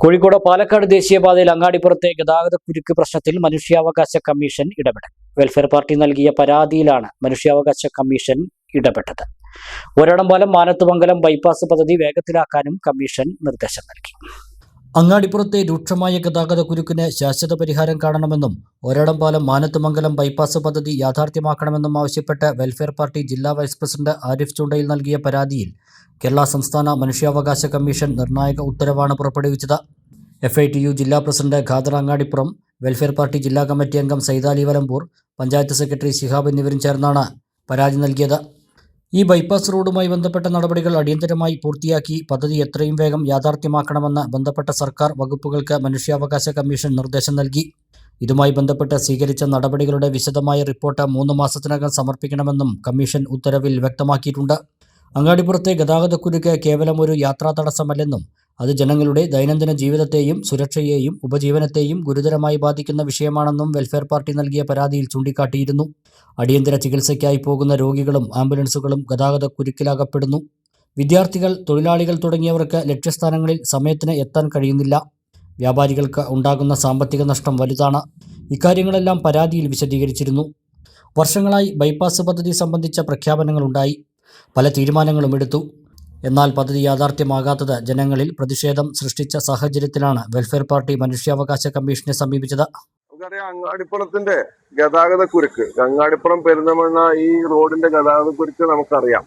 കോഴിക്കോട് പാലക്കാട് ദേശീയപാതയിൽ അങ്ങാടിപ്പുറത്തെ ഗതാഗതക്കുരുക്ക് പ്രശ്നത്തിൽ മനുഷ്യാവകാശ കമ്മീഷൻ ഇടപെടൽ. വെൽഫെയർ പാർട്ടി നൽകിയ പരാതിയിലാണ് മനുഷ്യാവകാശ കമ്മീഷൻ ഇടപെട്ടത്. ഒരടംപാലം മാനത്തുമംഗലം ബൈപ്പാസ് പദ്ധതി വേഗത്തിലാക്കാനും കമ്മീഷൻ നിർദ്ദേശം നൽകി. അങ്ങാടിപ്പുറത്തെ രൂക്ഷമായ ഗതാഗതക്കുരുക്കിന് ശാശ്വത പരിഹാരം കാണണമെന്നും ഒരടംപാലം മാനത്തുമംഗലം ബൈപ്പാസ് പദ്ധതി യാഥാർത്ഥ്യമാക്കണമെന്നും ആവശ്യപ്പെട്ട് വെൽഫെയർ പാർട്ടി ജില്ലാ വൈസ് പ്രസിഡന്റ് ആരിഫ് ചുണ്ടയിൽ നൽകിയ പരാതിയിൽ കേരള സംസ്ഥാന മനുഷ്യാവകാശ കമ്മീഷൻ നിർണായക ഉത്തരവാണ് പുറപ്പെടുവിച്ചത്. FITU ജില്ലാ president Khader Angadipuram, welfare party ജില്ലാ കമ്മിറ്റി അംഗം സൈദാലി വലമ്പൂർ, പഞ്ചായത്ത് സെക്രട്ടറി ശിഹാബ് എന്നിവരും ചേർന്നാണ് പരാതി നൽകിയത്. ഈ ബൈപ്പാസ് റോഡുമായി ബന്ധപ്പെട്ട നടപടികൾ അടിയന്തരമായി പൂർത്തിയാക്കി പദ്ധതി എത്രയും വേഗം യാഥാർത്ഥ്യമാക്കണമെന്ന് ബന്ധപ്പെട്ട സർക്കാർ വകുപ്പുകൾക്ക് മനുഷ്യാവകാശ കമ്മീഷൻ നിർദ്ദേശം നൽകി. ഇതുമായി ബന്ധപ്പെട്ട് സ്വീകരിച്ച നടപടികളുടെ വിശദമായ റിപ്പോർട്ട് 3 മാസത്തിനകം സമർപ്പിക്കണമെന്നും കമ്മീഷൻ ഉത്തരവിൽ വ്യക്തമാക്കിയിട്ടുണ്ട്. അങ്ങാടിപ്പുറത്തെ ഗതാഗതക്കുരുക്ക് കേവലം ഒരു യാത്രാ തടസ്സമല്ലെന്നും അത് ജനങ്ങളുടെ ദൈനംദിന ജീവിതത്തെയും സുരക്ഷയെയും ഉപജീവനത്തെയും ഗുരുതരമായി ബാധിക്കുന്ന വിഷയമാണെന്നും വെൽഫെയർ പാർട്ടി നൽകിയ പരാതിയിൽ ചൂണ്ടിക്കാട്ടിയിരുന്നു. അടിയന്തര ചികിത്സയ്ക്കായി പോകുന്ന രോഗികളും ആംബുലൻസുകളും ഗതാഗതക്കുരുക്കിലകപ്പെടുന്നു. വിദ്യാർത്ഥികൾ, തൊഴിലാളികൾ തുടങ്ങിയവർക്ക് ലക്ഷ്യസ്ഥാനങ്ങളിൽ സമയത്തിന് എത്താൻ കഴിയുന്നില്ല. വ്യാപാരികൾക്ക് ഉണ്ടാകുന്ന സാമ്പത്തിക നഷ്ടം വലുതാണ്. ഇക്കാര്യങ്ങളെല്ലാം പരാതിയിൽ വിശദീകരിച്ചിരുന്നു. വർഷങ്ങളായി ബൈപ്പാസ് പദ്ധതി സംബന്ധിച്ച പ്രഖ്യാപനങ്ങളുണ്ടായി, പല തീരുമാനങ്ങളും എടുത്തു. എന്നാൽ പദ്ധതി യാഥാർത്ഥ്യമാകാത്തത് ജനങ്ങളിൽ പ്രതിഷേധം സൃഷ്ടിച്ച സാഹചര്യത്തിലാണ് വെൽഫെയർ പാർട്ടി മനുഷ്യാവകാശ കമ്മീഷനെ സമീപിച്ചത്. നമുക്കറിയാം, അങ്ങാടിപ്പുറത്തിന്റെ ഗതാഗതക്കുരുക്ക്, അങ്ങാടിപ്പുറം പെരുന്തമണ്ണ ഈ റോഡിന്റെ ഗതാഗതക്കുരുക്ക് നമുക്കറിയാം.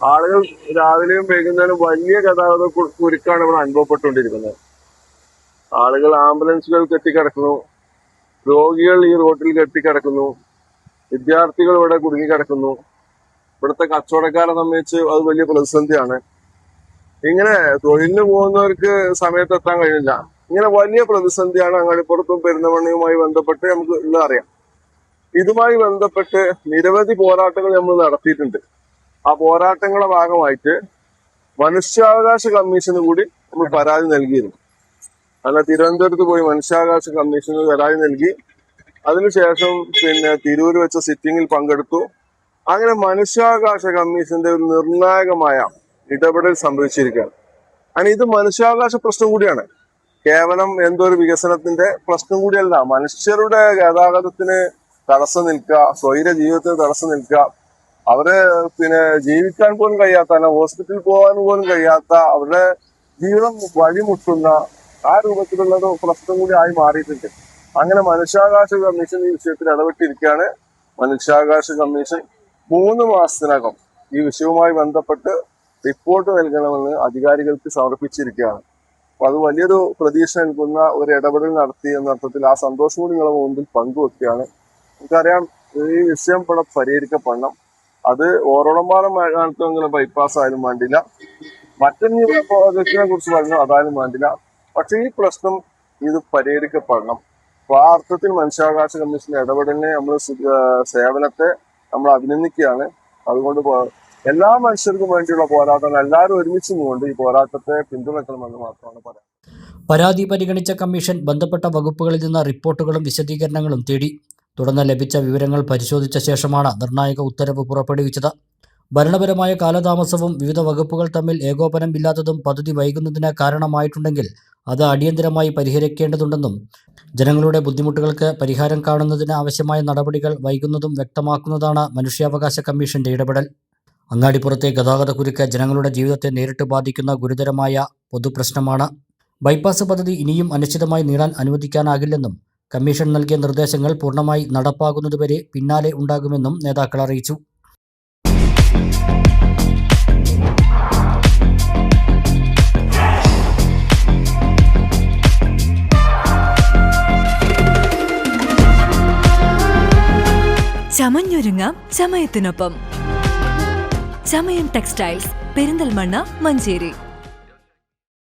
ആളുകൾ രാവിലെയും വൈകുന്നേരം വലിയ ഗതാഗത കുരുക്കാണ് ഇവിടെ അനുഭവപ്പെട്ടുകൊണ്ടിരിക്കുന്നത്. ആളുകൾ ആംബുലൻസുകൾ കെട്ടിക്കിടക്കുന്നു, രോഗികൾ ഈ റോഡിൽ കെട്ടിക്കിടക്കുന്നു, വിദ്യാർത്ഥികൾ ഇവിടെ കുടുങ്ങിക്കിടക്കുന്നു. ഇവിടുത്തെ കച്ചവടക്കാരെ സംബന്ധിച്ച് അത് വലിയ പ്രതിസന്ധിയാണ്. ഇങ്ങനെ തൊഴിലിന് പോകുന്നവർക്ക് സമയത്ത് എത്താൻ കഴിയില്ല. ഇങ്ങനെ വലിയ പ്രതിസന്ധിയാണ് അങ്ങാടിപ്പുറത്തും പെരുന്തമണ്ണയുമായി ബന്ധപ്പെട്ട് നമുക്ക് ഉള്ള അറിയാം. ഇതുമായി ബന്ധപ്പെട്ട് നിരവധി പോരാട്ടങ്ങൾ നമ്മൾ നടത്തിയിട്ടുണ്ട്. ആ പോരാട്ടങ്ങളുടെ ഭാഗമായിട്ട് മനുഷ്യാവകാശ കമ്മീഷന് കൂടി നമ്മൾ പരാതി നൽകിയിരുന്നു. അല്ല, തിരുവനന്തപുരത്ത് പോയി മനുഷ്യാവകാശ കമ്മീഷന് പരാതി നൽകി. അതിനുശേഷം തിരൂര് വെച്ച സിറ്റിംഗിൽ പങ്കെടുത്തു. അങ്ങനെ മനുഷ്യാവകാശ കമ്മീഷന്റെ ഒരു നിർണായകമായ ഇടപെടൽ സംഭവിച്ചിരിക്കുകയാണ്. അങ്ങനെ ഇത് മനുഷ്യാവകാശ പ്രശ്നം കൂടിയാണ്. കേവലം എന്തോ ഒരു വികസനത്തിന്റെ പ്രശ്നം കൂടിയല്ല. മനുഷ്യരുടെ ഗതാഗതത്തിന് തടസ്സം നിൽക്കുക, സ്വൈര ജീവിതത്തിന് തടസ്സം നിൽക്കുക, അവരെ ജീവിക്കാൻ പോലും കഴിയാത്ത, ഹോസ്പിറ്റലിൽ പോകാൻ പോലും കഴിയാത്ത, അവരുടെ ജീവിതം വഴിമുട്ടുന്ന ആ രൂപത്തിലുള്ള പ്രശ്നം കൂടി ആയി മാറിയിട്ടുണ്ട്. അങ്ങനെ മനുഷ്യാവകാശ കമ്മീഷൻ ഈ വിഷയത്തിൽ ഇടപെട്ടിരിക്കുകയാണ്. മനുഷ്യാവകാശ കമ്മീഷൻ 3 മാസത്തിനകം ഈ വിഷയവുമായി ബന്ധപ്പെട്ട് റിപ്പോർട്ട് നൽകണമെന്ന് അധികാരികൾക്ക് സമർപ്പിച്ചിരിക്കുകയാണ്. അപ്പൊ അത് വലിയൊരു പ്രതീക്ഷ നൽകുന്ന ഒരു ഇടപെടൽ നടത്തി എന്ന അർത്ഥത്തിൽ ആ സന്തോഷം കൂടി നിങ്ങളുടെ മുമ്പിൽ പങ്കുവെക്കുകയാണ്. നമുക്കറിയാം, ഈ വിഷയം ഇവിടെ പരിഹരിക്കപ്പെടണം. അത് ഓരോടമ്പാലം മാനത്തുമംഗലം ബൈപ്പാസ് ആയാലും വേണ്ടില്ല, മറ്റൊരു പ്രോജക്റ്റിനെ കുറിച്ച് പറഞ്ഞു അതായാലും വേണ്ടില്ല. പക്ഷെ ഈ പ്രശ്നം ഇത് പരിഹരിക്കപ്പെടണം. അപ്പൊ ആ അർത്ഥത്തിൽ മനുഷ്യാവകാശ കമ്മീഷന്റെ ഇടപെടലിനെ നമ്മൾ സേവനത്തെ നമ്മൾ അഭിനന്ദിക്കുകയാണ്. അതുകൊണ്ട് എല്ലാ മനുഷ്യർക്കും വേണ്ടിയുള്ള പോരാട്ടം എല്ലാവരും ഒരുമിച്ച് നിന്നുകൊണ്ട് ഈ പോരാട്ടത്തെ പിന്തുണക്കണമെന്ന് മാത്രമാണ് പറയാം. പരാതി പരിഗണിച്ച കമ്മീഷൻ ബന്ധപ്പെട്ട വകുപ്പുകളിൽ നിന്ന് റിപ്പോർട്ടുകളും വിശദീകരണങ്ങളും തേടി. തുടർന്ന് ലഭിച്ച വിവരങ്ങൾ പരിശോധിച്ച ശേഷമാണ് നിർണായക ഉത്തരവ് പുറപ്പെടുവിച്ചത്. ഭരണപരമായ കാലതാമസവും വിവിധ വകുപ്പുകൾ തമ്മിൽ ഏകോപനമില്ലാത്തതും പദ്ധതി വൈകുന്നതിന് കാരണമായിട്ടുണ്ടെങ്കിൽ അത് അടിയന്തരമായി പരിഹരിക്കേണ്ടതുണ്ടെന്നും ജനങ്ങളുടെ ബുദ്ധിമുട്ടുകൾക്ക് പരിഹാരം കാണുന്നതിന് ആവശ്യമായ നടപടികൾ വൈകുന്നതും വ്യക്തമാക്കുന്നതാണ് മനുഷ്യാവകാശ കമ്മീഷന്റെ ഇടപെടൽ. അങ്ങാടിപ്പുറത്തെ ഗതാഗതക്കുരുക്ക് ജനങ്ങളുടെ ജീവിതത്തെ നേരിട്ട് ബാധിക്കുന്ന ഗുരുതരമായ പൊതുപ്രശ്നമാണ്. ബൈപ്പാസ് പദ്ധതി ഇനിയും അനിശ്ചിതമായി നീളാൻ അനുവദിക്കാനാകില്ലെന്നും കമ്മീഷൻ നൽകിയ നിർദ്ദേശങ്ങൾ പൂർണ്ണമായി നടപ്പാകുന്നതുവരെ പിന്നാലെ ഉണ്ടാകുമെന്നും നേതാക്കൾ അറിയിച്ചു. ചമഞ്ഞൊരുങ്ങാം ചമയത്തിനൊപ്പം. ചമയം ടെക്സ്റ്റൈൽസ്, പെരിന്തൽമണ്ണ, മഞ്ചേരി.